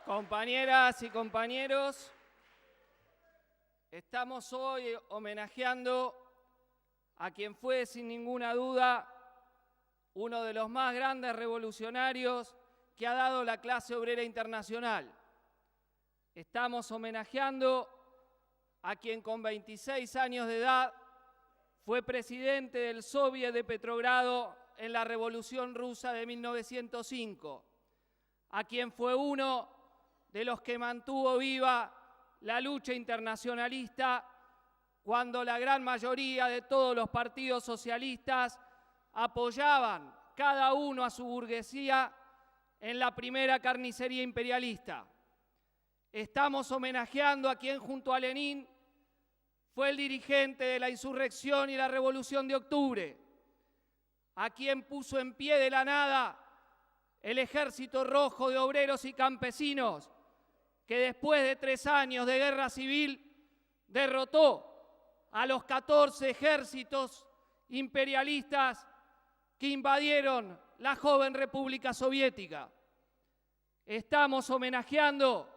Compañeras y compañeros, estamos hoy homenajeando a quien fue, sin ninguna duda, uno de los más grandes revolucionarios que ha dado la clase obrera internacional. Estamos homenajeando a quien con 26 años de edad fue presidente del Soviet de Petrogrado en la Revolución Rusa de 1905, a quien fue uno de los que mantuvo viva la lucha internacionalista cuando la gran mayoría de todos los partidos socialistas apoyaban cada uno a su burguesía en la primera carnicería imperialista. Estamos homenajeando a quien junto a Lenin fue el dirigente de la insurrección y la Revolución de Octubre, a quien puso en pie de la nada el Ejército Rojo de obreros y campesinos, que después de 3 años de guerra civil derrotó a los 14 ejércitos imperialistas que invadieron la joven República Soviética. Estamos homenajeando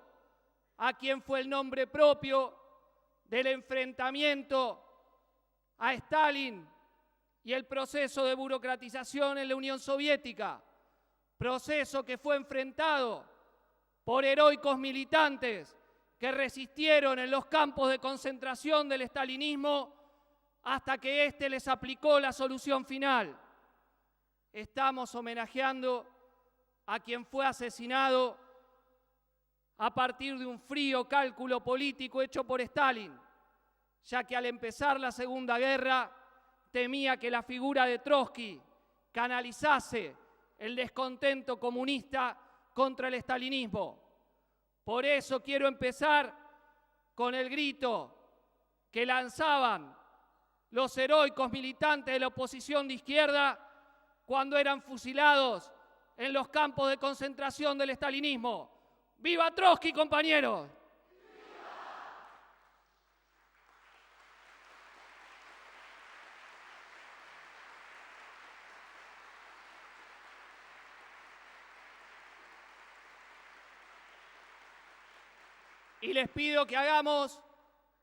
a quien fue el nombre propio del enfrentamiento a Stalin y el proceso de burocratización en la Unión Soviética, proceso que fue enfrentado por heroicos militantes que resistieron en los campos de concentración del estalinismo hasta que éste les aplicó la solución final. Estamos homenajeando a quien fue asesinado a partir de un frío cálculo político hecho por Stalin, ya que al empezar la Segunda Guerra temía que la figura de Trotsky canalizase el descontento comunista contra el estalinismo. Por eso quiero empezar con el grito que lanzaban los heroicos militantes de la oposición de izquierda cuando eran fusilados en los campos de concentración del estalinismo. ¡Viva Trotsky, compañeros! Y les pido que hagamos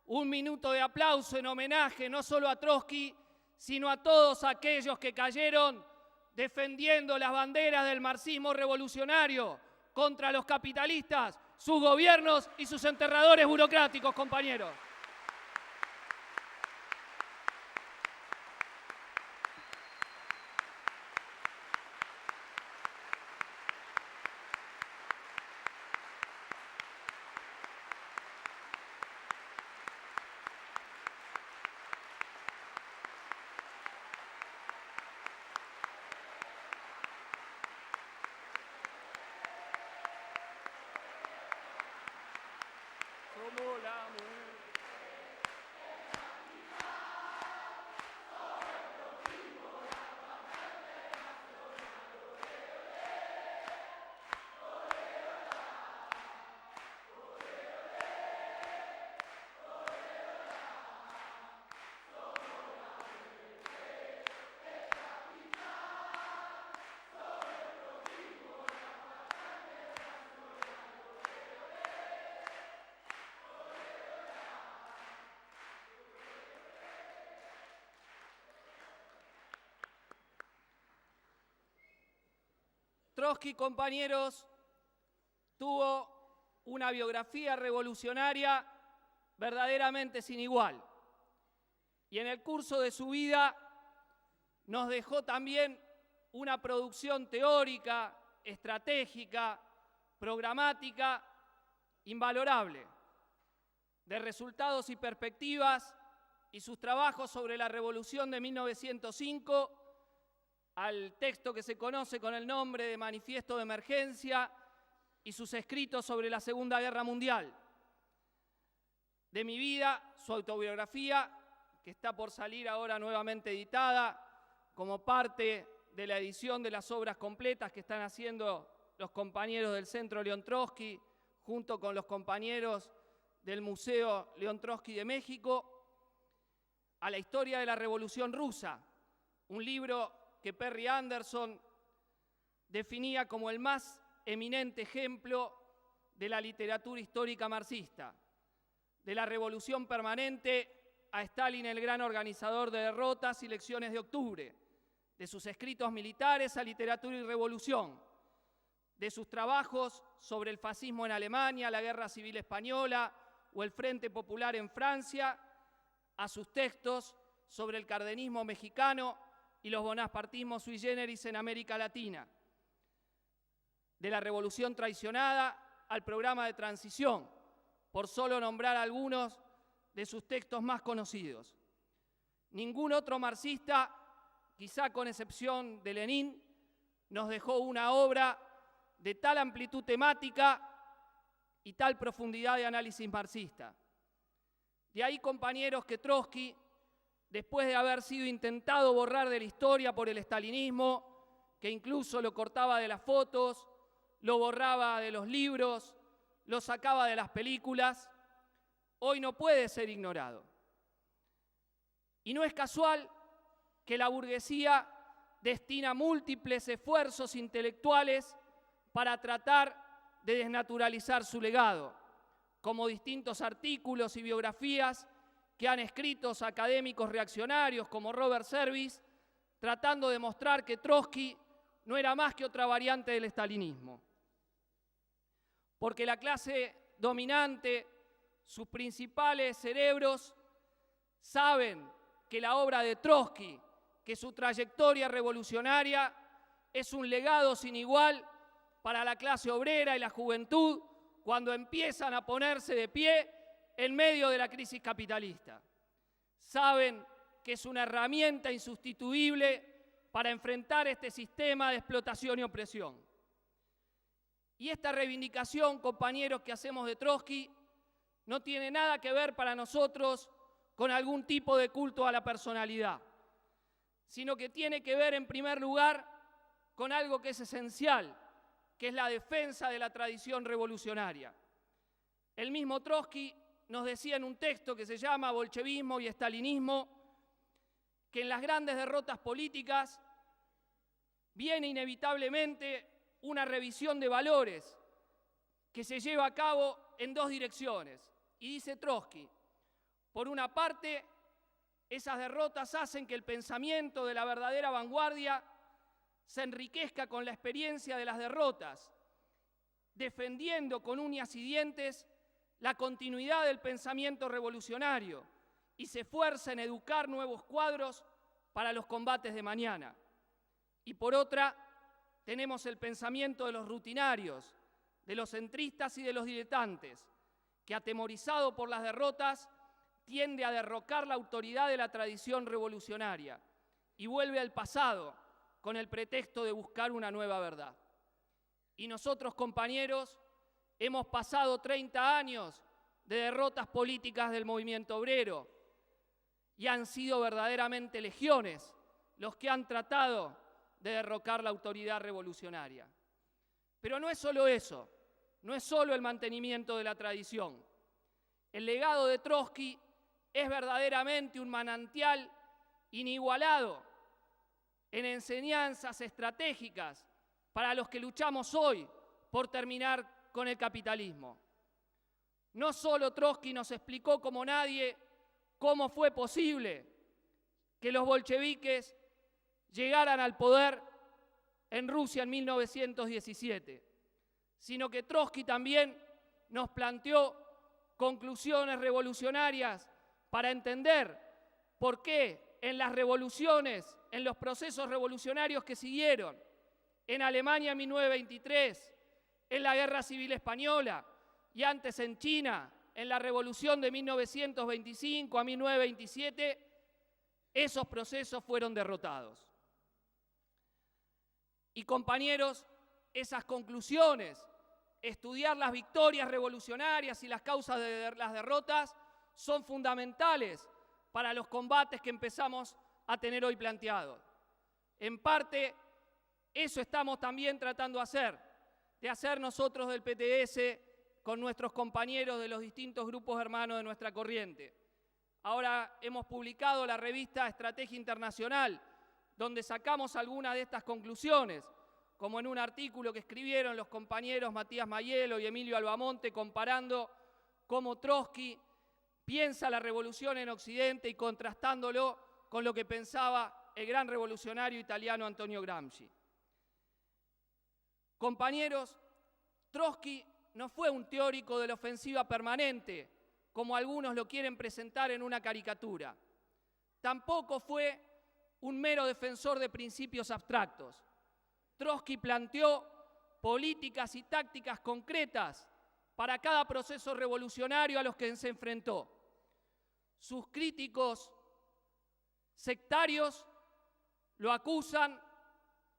un minuto de aplauso en homenaje no solo a Trotsky, sino a todos aquellos que cayeron defendiendo las banderas del marxismo revolucionario contra los capitalistas, sus gobiernos y sus enterradores burocráticos, compañeros. Como la mujer. Trotsky, compañeros, tuvo una biografía revolucionaria verdaderamente sin igual. Y en el curso de su vida nos dejó también una producción teórica, estratégica, programática, invalorable, de resultados y perspectivas, y sus trabajos sobre la Revolución de 1905, al texto que se conoce con el nombre de Manifiesto de Emergencia y sus escritos sobre la Segunda Guerra Mundial. De mi vida, su autobiografía, que está por salir ahora nuevamente editada como parte de la edición de las obras completas que están haciendo los compañeros del Centro León Trotsky, junto con los compañeros del Museo León Trotsky de México, a la historia de la Revolución Rusa, un libro que Perry Anderson definía como el más eminente ejemplo de la literatura histórica marxista, de la revolución permanente a Stalin, el gran organizador de derrotas y lecciones de octubre, de sus escritos militares a literatura y revolución, de sus trabajos sobre el fascismo en Alemania, la Guerra Civil Española o el Frente Popular en Francia, a sus textos sobre el cardenismo mexicano y los bonapartismos sui generis en América Latina, de la revolución traicionada al programa de transición, por solo nombrar algunos de sus textos más conocidos. Ningún otro marxista, quizá con excepción de Lenin, nos dejó una obra de tal amplitud temática y tal profundidad de análisis marxista. De ahí, compañeros, que Trotsky, después de haber sido intentado borrar de la historia por el estalinismo, que incluso lo cortaba de las fotos, lo borraba de los libros, lo sacaba de las películas, hoy no puede ser ignorado. Y no es casual que la burguesía destina múltiples esfuerzos intelectuales para tratar de desnaturalizar su legado, como distintos artículos y biografías que han escrito académicos reaccionarios como Robert Service, tratando de mostrar que Trotsky no era más que otra variante del estalinismo. Porque la clase dominante, sus principales cerebros, saben que la obra de Trotsky, que su trayectoria revolucionaria es un legado sin igual para la clase obrera y la juventud cuando empiezan a ponerse de pie en medio de la crisis capitalista. Saben que es una herramienta insustituible para enfrentar este sistema de explotación y opresión. Y esta reivindicación, compañeros, que hacemos de Trotsky no tiene nada que ver para nosotros con algún tipo de culto a la personalidad, sino que tiene que ver en primer lugar con algo que es esencial, que es la defensa de la tradición revolucionaria. El mismo Trotsky nos decía en un texto que se llama Bolchevismo y Estalinismo, que en las grandes derrotas políticas viene inevitablemente una revisión de valores que se lleva a cabo en dos direcciones. Y dice Trotsky, por una parte, esas derrotas hacen que el pensamiento de la verdadera vanguardia se enriquezca con la experiencia de las derrotas, defendiendo con uñas y dientes la continuidad del pensamiento revolucionario y se esfuerza en educar nuevos cuadros para los combates de mañana. Y por otra, tenemos el pensamiento de los rutinarios, de los centristas y de los diletantes, que atemorizado por las derrotas tiende a derrocar la autoridad de la tradición revolucionaria y vuelve al pasado con el pretexto de buscar una nueva verdad. Y nosotros, compañeros, hemos pasado 30 años de derrotas políticas del movimiento obrero y han sido verdaderamente legiones los que han tratado de derrocar la autoridad revolucionaria. Pero no es solo eso, no es solo el mantenimiento de la tradición. El legado de Trotsky es verdaderamente un manantial inigualado en enseñanzas estratégicas para los que luchamos hoy por terminar con el capitalismo. No solo Trotsky nos explicó como nadie cómo fue posible que los bolcheviques llegaran al poder en Rusia en 1917, sino que Trotsky también nos planteó conclusiones revolucionarias para entender por qué en las revoluciones, en los procesos revolucionarios que siguieron, en Alemania en 1923, en la Guerra Civil Española y antes en China, en la Revolución de 1925 a 1927, esos procesos fueron derrotados. Y compañeros, esas conclusiones, estudiar las victorias revolucionarias y las causas de las derrotas, son fundamentales para los combates que empezamos a tener hoy planteados. En parte, eso estamos también tratando de hacer nosotros del PTS con nuestros compañeros de los distintos grupos hermanos de nuestra corriente. Ahora hemos publicado la revista Estrategia Internacional, donde sacamos algunas de estas conclusiones, como en un artículo que escribieron los compañeros Matías Maiello y Emilio Albamonte, comparando cómo Trotsky piensa la revolución en Occidente y contrastándolo con lo que pensaba el gran revolucionario italiano Antonio Gramsci. Compañeros, Trotsky no fue un teórico de la ofensiva permanente, como algunos lo quieren presentar en una caricatura. Tampoco fue un mero defensor de principios abstractos. Trotsky planteó políticas y tácticas concretas para cada proceso revolucionario a los que se enfrentó. Sus críticos sectarios lo acusan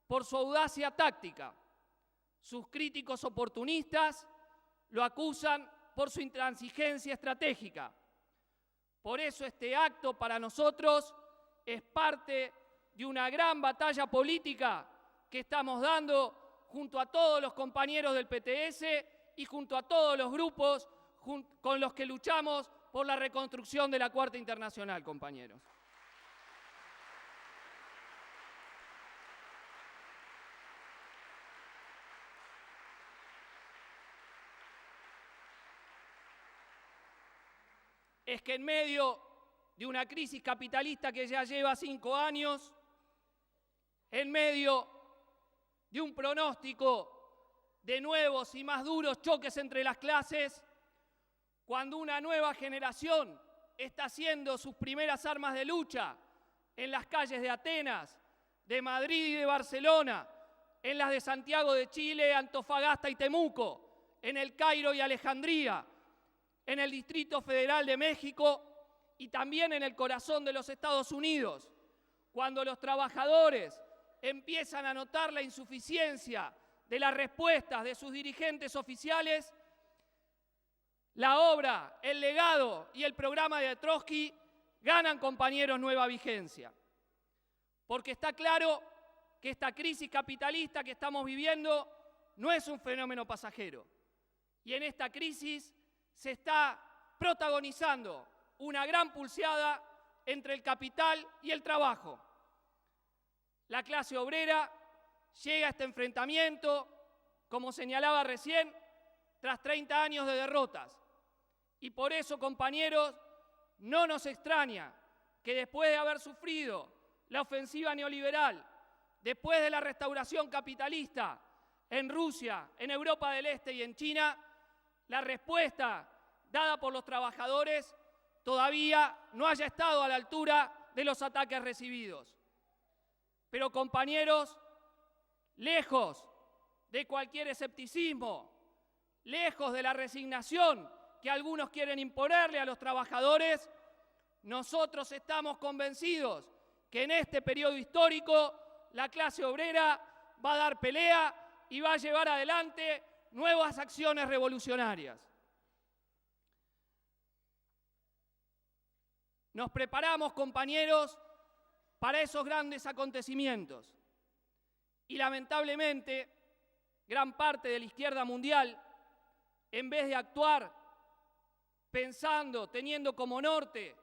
por su audacia táctica. Sus críticos oportunistas lo acusan por su intransigencia estratégica. Por eso este acto para nosotros es parte de una gran batalla política que estamos dando junto a todos los compañeros del PTS y junto a todos los grupos con los que luchamos por la reconstrucción de la Cuarta Internacional, compañeros. Es que en medio de una crisis capitalista que ya lleva 5 años, en medio de un pronóstico de nuevos y más duros choques entre las clases, cuando una nueva generación está haciendo sus primeras armas de lucha en las calles de Atenas, de Madrid y de Barcelona, en las de Santiago de Chile, Antofagasta y Temuco, en el Cairo y Alejandría, en el Distrito Federal de México y también en el corazón de los Estados Unidos, cuando los trabajadores empiezan a notar la insuficiencia de las respuestas de sus dirigentes oficiales, la obra, el legado y el programa de Trotsky ganan, compañeros, nueva vigencia. Porque está claro que esta crisis capitalista que estamos viviendo no es un fenómeno pasajero. Y en esta crisis se está protagonizando una gran pulseada entre el capital y el trabajo. La clase obrera llega a este enfrentamiento, como señalaba recién, tras 30 años de derrotas. Y por eso, compañeros, no nos extraña que después de haber sufrido la ofensiva neoliberal, después de la restauración capitalista en Rusia, en Europa del Este y en China, la respuesta dada por los trabajadores todavía no haya estado a la altura de los ataques recibidos. Pero, compañeros, lejos de cualquier escepticismo, lejos de la resignación que algunos quieren imponerle a los trabajadores, nosotros estamos convencidos que en este periodo histórico la clase obrera va a dar pelea y va a llevar adelante nuevas acciones revolucionarias. Nos preparamos, compañeros, para esos grandes acontecimientos. Y lamentablemente, gran parte de la izquierda mundial, en vez de actuar pensando, teniendo como norte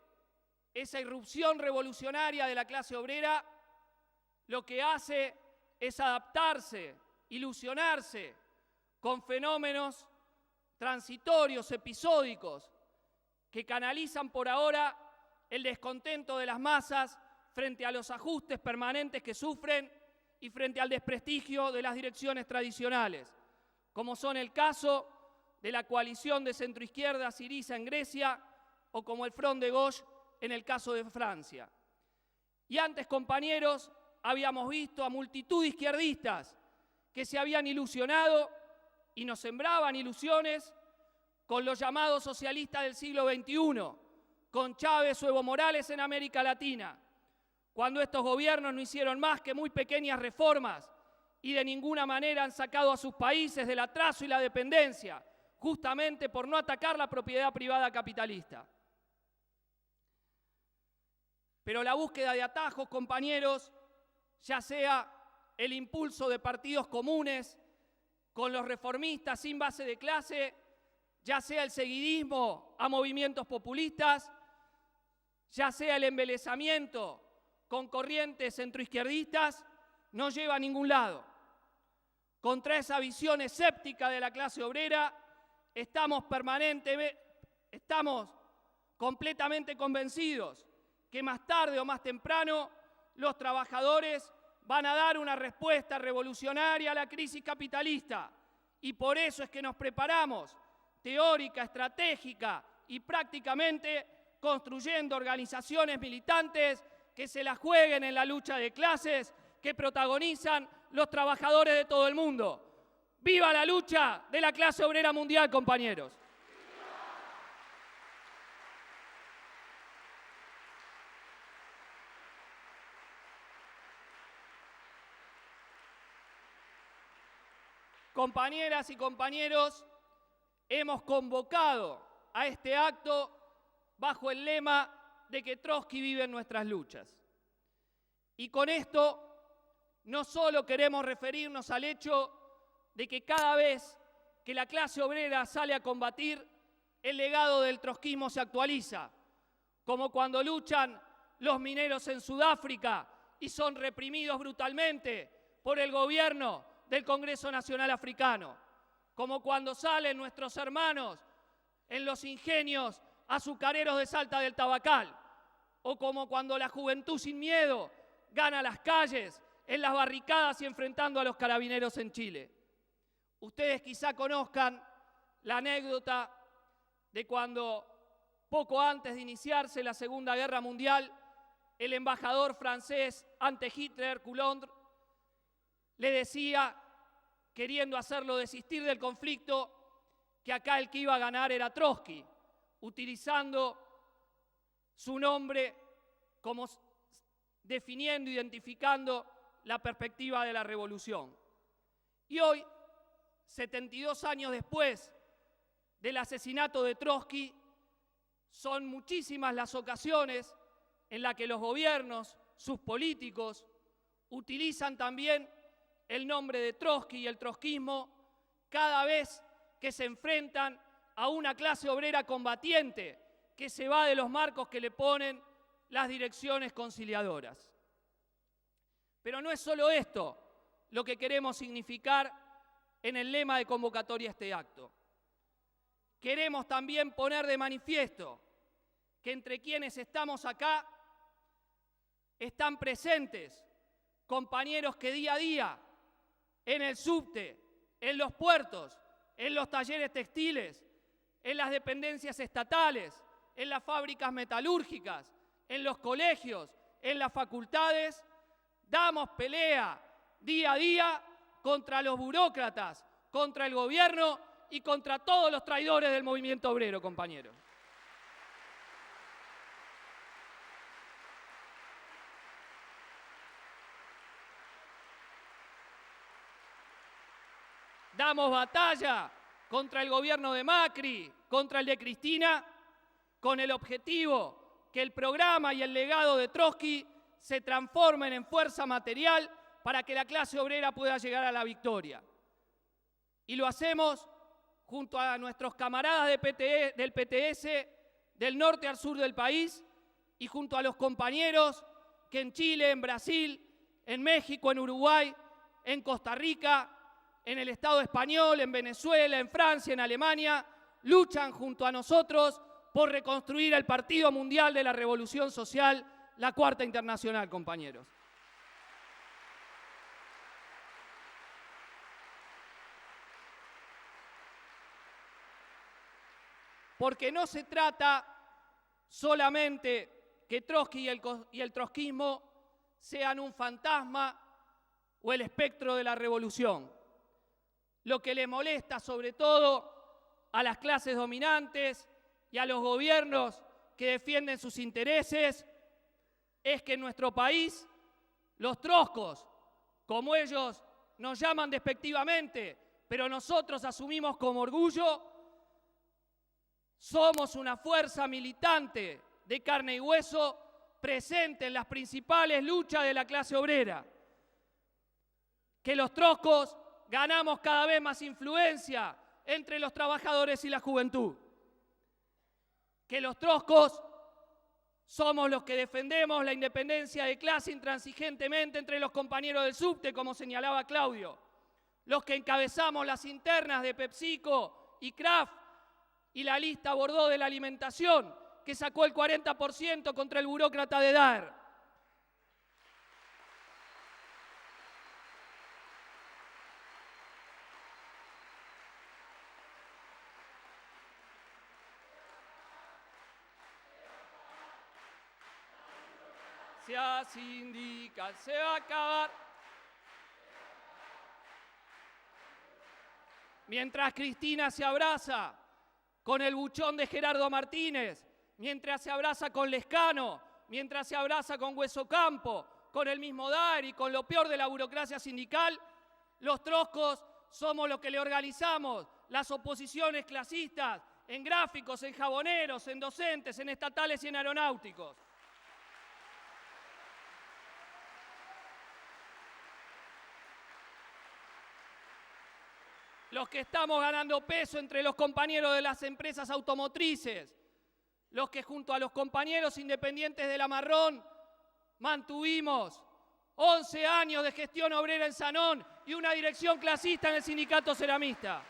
esa irrupción revolucionaria de la clase obrera, lo que hace es adaptarse, ilusionarse con fenómenos transitorios, episódicos, que canalizan por ahora el descontento de las masas frente a los ajustes permanentes que sufren y frente al desprestigio de las direcciones tradicionales, como son el caso de la coalición de centroizquierda Syriza en Grecia o como el Front de Gauche en el caso de Francia. Y antes, compañeros, habíamos visto a multitud de izquierdistas que se habían ilusionado y nos sembraban ilusiones con los llamados socialistas del siglo XXI, con Chávez o Evo Morales en América Latina, cuando estos gobiernos no hicieron más que muy pequeñas reformas y de ninguna manera han sacado a sus países del atraso y la dependencia, justamente por no atacar la propiedad privada capitalista. Pero la búsqueda de atajos, compañeros, ya sea el impulso de partidos comunes con los reformistas sin base de clase, ya sea el seguidismo a movimientos populistas, ya sea el embelesamiento con corrientes centroizquierdistas, no lleva a ningún lado. Contra esa visión escéptica de la clase obrera, estamos completamente convencidos que más tarde o más temprano los trabajadores van a dar una respuesta revolucionaria a la crisis capitalista. Y por eso es que nos preparamos teórica, estratégica y prácticamente construyendo organizaciones militantes que se la jueguen en la lucha de clases que protagonizan los trabajadores de todo el mundo. ¡Viva la lucha de la clase obrera mundial, compañeros! Compañeras y compañeros, hemos convocado a este acto bajo el lema de que Trotsky vive en nuestras luchas. Y con esto no solo queremos referirnos al hecho de que cada vez que la clase obrera sale a combatir, el legado del trotskismo se actualiza, como cuando luchan los mineros en Sudáfrica y son reprimidos brutalmente por el gobierno del Congreso Nacional Africano, como cuando salen nuestros hermanos en los ingenios azucareros de Salta del Tabacal, o como cuando la juventud sin miedo gana las calles, en las barricadas y enfrentando a los carabineros en Chile. Ustedes quizá conozcan la anécdota de cuando, poco antes de iniciarse la Segunda Guerra Mundial, el embajador francés ante Hitler, Coulondre, le decía, queriendo hacerlo desistir del conflicto, que acá el que iba a ganar era Trotsky, utilizando su nombre como definiendo, identificando la perspectiva de la revolución. Y hoy, 72 años después del asesinato de Trotsky, son muchísimas las ocasiones en las que los gobiernos, sus políticos, utilizan también el nombre de Trotsky y el trotskismo cada vez que se enfrentan a una clase obrera combatiente que se va de los marcos que le ponen las direcciones conciliadoras. Pero no es solo esto lo que queremos significar en el lema de convocatoria a este acto. Queremos también poner de manifiesto que entre quienes estamos acá están presentes compañeros que día a día en el subte, en los puertos, en los talleres textiles, en las dependencias estatales, en las fábricas metalúrgicas, en los colegios, en las facultades, damos pelea día a día contra los burócratas, contra el gobierno y contra todos los traidores del movimiento obrero, compañeros. Damos batalla contra el gobierno de Macri, contra el de Cristina, con el objetivo que el programa y el legado de Trotsky se transformen en fuerza material para que la clase obrera pueda llegar a la victoria. Y lo hacemos junto a nuestros camaradas del PTS, del norte al sur del país, y junto a los compañeros que en Chile, en Brasil, en México, en Uruguay, en Costa Rica, en el Estado español, en Venezuela, en Francia, en Alemania, luchan junto a nosotros por reconstruir el Partido Mundial de la Revolución Social, la Cuarta Internacional, compañeros. Porque no se trata solamente que Trotsky y el trotskismo sean un fantasma o el espectro de la revolución. Lo que le molesta sobre todo a las clases dominantes y a los gobiernos que defienden sus intereses es que en nuestro país los troscos, como ellos nos llaman despectivamente, pero nosotros asumimos como orgullo, somos una fuerza militante de carne y hueso presente en las principales luchas de la clase obrera. Que los troscos ganamos cada vez más influencia entre los trabajadores y la juventud. Que los troscos somos los que defendemos la independencia de clase intransigentemente entre los compañeros del subte, como señalaba Claudio. los que encabezamos las internas de PepsiCo y Kraft y la lista Bordeaux de la alimentación, que sacó el 40% contra el burócrata de Daer. Sindical se va a acabar. Mientras Cristina se abraza con el buchón de Gerardo Martínez, mientras se abraza con Lescano, mientras se abraza con Hueso Campo, con el mismo Daer y con lo peor de la burocracia sindical, los troscos somos los que le organizamos las oposiciones clasistas en gráficos, en jaboneros, en docentes, en estatales y en aeronáuticos. Los que estamos ganando peso entre los compañeros de las empresas automotrices, los que junto a los compañeros independientes de la Marrón mantuvimos 11 años de gestión obrera en Sanón y una dirección clasista en el sindicato ceramista.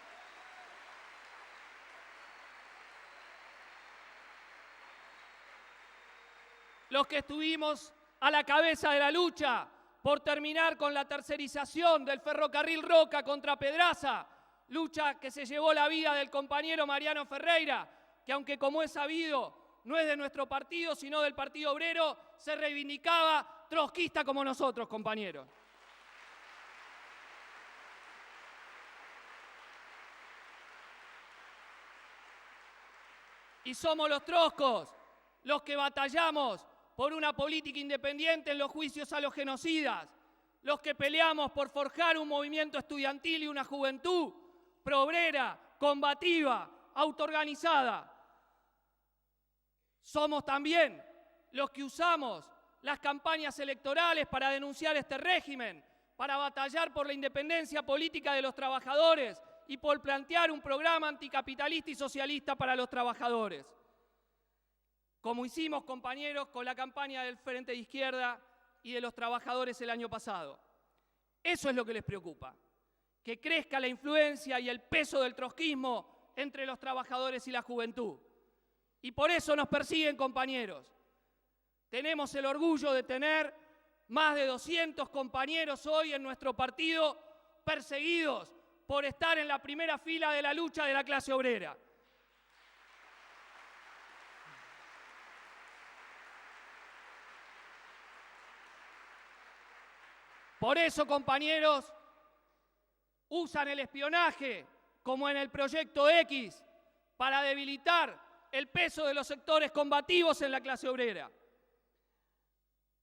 Los que estuvimos a la cabeza de la lucha por terminar con la tercerización del ferrocarril Roca contra Pedraza, lucha que se llevó la vida del compañero Mariano Ferreira, que aunque como es sabido no es de nuestro partido, sino del Partido Obrero, se reivindicaba trotskista como nosotros, compañeros. Y somos los troscos los que batallamos por una política independiente en los juicios a los genocidas, los que peleamos por forjar un movimiento estudiantil y una juventud proobrera, combativa, autoorganizada. Somos también los que usamos las campañas electorales para denunciar este régimen, para batallar por la independencia política de los trabajadores y por plantear un programa anticapitalista y socialista para los trabajadores. Como hicimos, compañeros, con la campaña del Frente de Izquierda y de los trabajadores el año pasado. Eso es lo que les preocupa, que crezca la influencia y el peso del trotskismo entre los trabajadores y la juventud. Y por eso nos persiguen, compañeros. Tenemos el orgullo de tener más de 200 compañeros hoy en nuestro partido perseguidos por estar en la primera fila de la lucha de la clase obrera. Por eso, compañeros, usan el espionaje, como en el Proyecto X, para debilitar el peso de los sectores combativos en la clase obrera.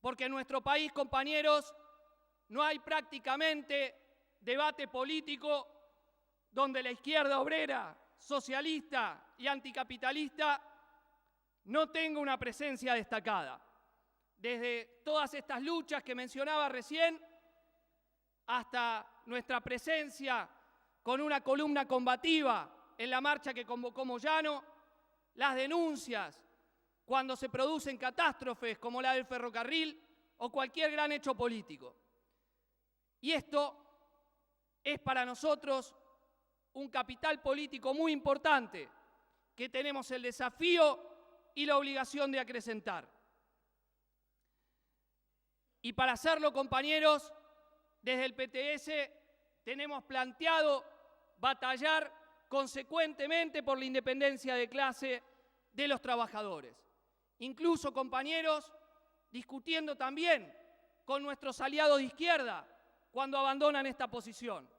Porque en nuestro país, compañeros, no hay prácticamente debate político donde la izquierda obrera, socialista y anticapitalista no tenga una presencia destacada. Desde todas estas luchas que mencionaba recién, hasta nuestra presencia con una columna combativa en la marcha que convocó Moyano, las denuncias cuando se producen catástrofes como la del ferrocarril o cualquier gran hecho político. Y esto es para nosotros un capital político muy importante que tenemos el desafío y la obligación de acrecentar. Y para hacerlo, compañeros, desde el PTS tenemos planteado batallar consecuentemente por la independencia de clase de los trabajadores. Incluso, compañeros, discutiendo también con nuestros aliados de izquierda cuando abandonan esta posición,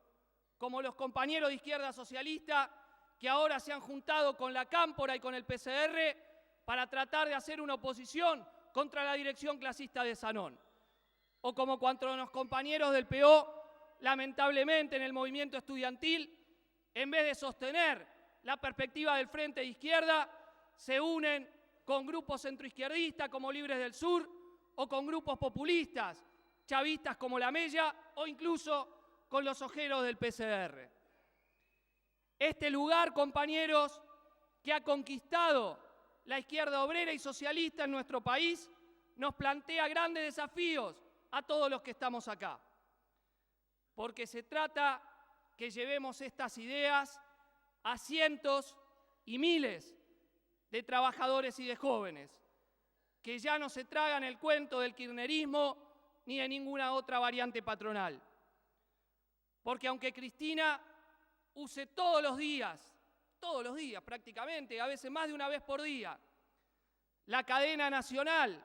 como los compañeros de izquierda socialista que ahora se han juntado con la Cámpora y con el PCR para tratar de hacer una oposición contra la dirección clasista de Sanón. O como cuando los compañeros del PO, lamentablemente en el movimiento estudiantil, en vez de sostener la perspectiva del Frente de Izquierda, se unen con grupos centroizquierdistas como Libres del Sur o con grupos populistas, chavistas como La Mella o incluso con los ojeros del PCR. Este lugar, compañeros, que ha conquistado la izquierda obrera y socialista en nuestro país, nos plantea grandes desafíos a todos los que estamos acá. Porque se trata que llevemos estas ideas a cientos y miles de trabajadores y de jóvenes, que ya no se tragan el cuento del kirchnerismo ni de ninguna otra variante patronal. Porque aunque Cristina use todos los días prácticamente, a veces más de una vez por día, la cadena nacional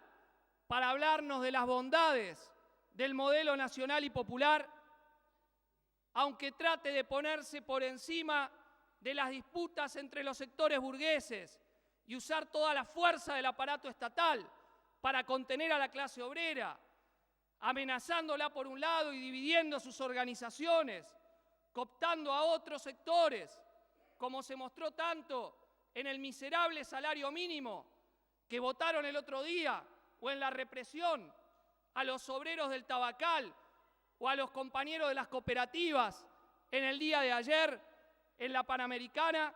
para hablarnos de las bondades del modelo nacional y popular, aunque trate de ponerse por encima de las disputas entre los sectores burgueses y usar toda la fuerza del aparato estatal para contener a la clase obrera, amenazándola por un lado y dividiendo sus organizaciones, cooptando a otros sectores, como se mostró tanto en el miserable salario mínimo que votaron el otro día, o en la represión a los obreros del Tabacal o a los compañeros de las cooperativas en el día de ayer en la Panamericana.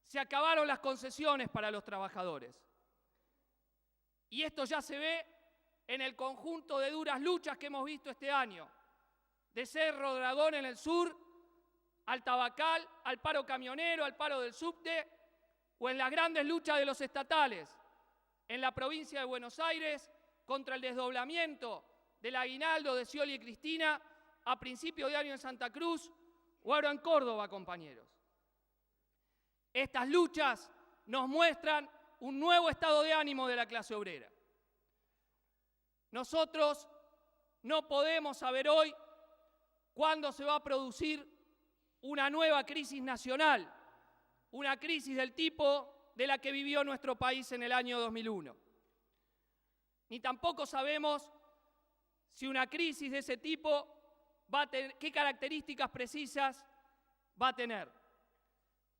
Se acabaron las concesiones para los trabajadores. Y esto ya se ve en el conjunto de duras luchas que hemos visto este año, de Cerro Dragón en el sur, al Tabacal, al paro camionero, al paro del subte, o en las grandes luchas de los estatales, en la provincia de Buenos Aires, contra el desdoblamiento del aguinaldo de Scioli y Cristina a principio de año en Santa Cruz, o ahora en Córdoba, compañeros. Estas luchas nos muestran un nuevo estado de ánimo de la clase obrera. Nosotros no podemos saber hoy cuándo se va a producir una nueva crisis nacional, una crisis del tipo de la que vivió nuestro país en el año 2001. Ni tampoco sabemos si una crisis de ese tipo va a tener, qué características precisas va a tener.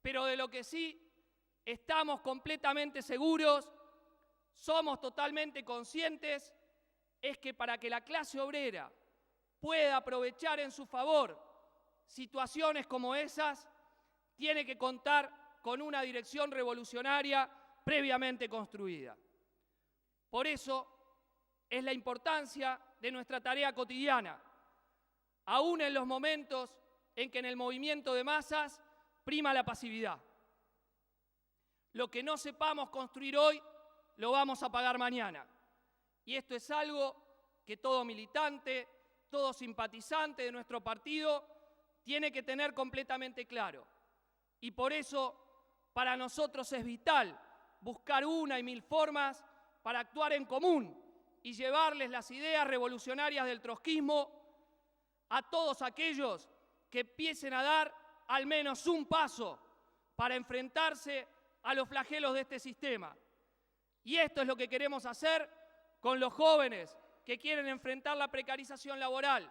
Pero de lo que sí estamos completamente seguros, somos totalmente conscientes, es que para que la clase obrera pueda aprovechar en su favor situaciones como esas, tiene que contar con una dirección revolucionaria previamente construida. Por eso es la importancia de nuestra tarea cotidiana, aún en los momentos en que en el movimiento de masas prima la pasividad. Lo que no sepamos construir hoy, lo vamos a pagar mañana. Y esto es algo que todo militante, todo simpatizante de nuestro partido tiene que tener completamente claro. Y por eso, para nosotros es vital buscar una y mil formas para actuar en común y llevarles las ideas revolucionarias del trotskismo a todos aquellos que empiecen a dar al menos un paso para enfrentarse a los flagelos de este sistema. Y esto es lo que queremos hacer con los jóvenes que quieren enfrentar la precarización laboral,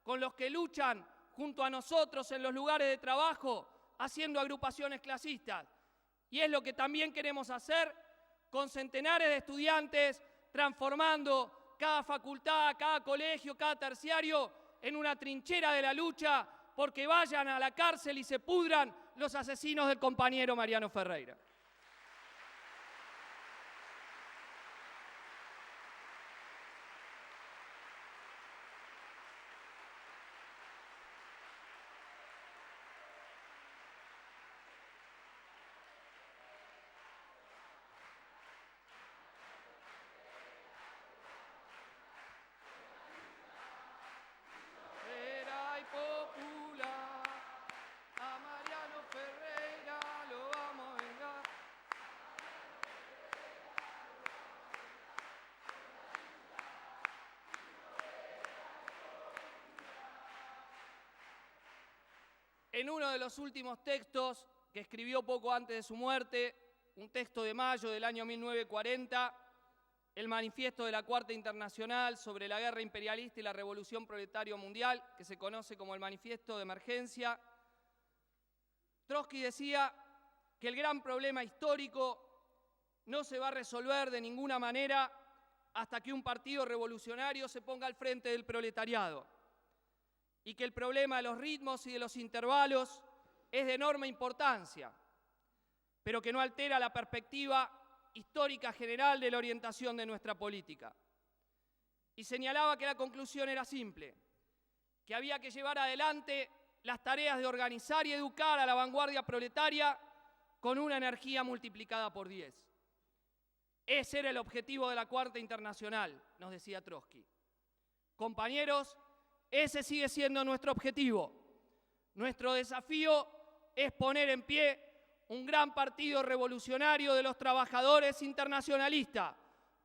con los que luchan junto a nosotros en los lugares de trabajo haciendo agrupaciones clasistas. Y es lo que también queremos hacer con centenares de estudiantes, transformando cada facultad, cada colegio, cada terciario en una trinchera de la lucha, porque vayan a la cárcel y se pudran los asesinos del compañero Mariano Ferreira. Popular, a Mariano Ferreira lo vamos a vengar. En uno de los últimos textos que escribió poco antes de su muerte, un texto de mayo del año 1940, el manifiesto de la Cuarta Internacional sobre la guerra imperialista y la revolución proletaria mundial, que se conoce como el Manifiesto de Emergencia, Trotsky decía que el gran problema histórico no se va a resolver de ninguna manera hasta que un partido revolucionario se ponga al frente del proletariado, y que el problema de los ritmos y de los intervalos es de enorme importancia, pero que no altera la perspectiva histórica general de la orientación de nuestra política. Y señalaba que la conclusión era simple, que había que llevar adelante las tareas de organizar y educar a la vanguardia proletaria con una energía multiplicada por 10. Ese era el objetivo de la Cuarta Internacional, nos decía Trotsky. Compañeros, ese sigue siendo nuestro objetivo. Nuestro desafío es poner en pie un gran partido revolucionario de los trabajadores internacionalistas,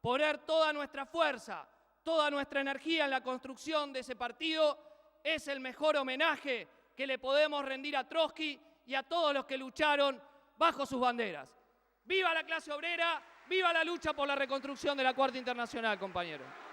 poner toda nuestra fuerza, toda nuestra energía en la construcción de ese partido. Es el mejor homenaje que le podemos rendir a Trotsky y a todos los que lucharon bajo sus banderas. ¡Viva la clase obrera! ¡Viva la lucha por la reconstrucción de la Cuarta Internacional, compañeros!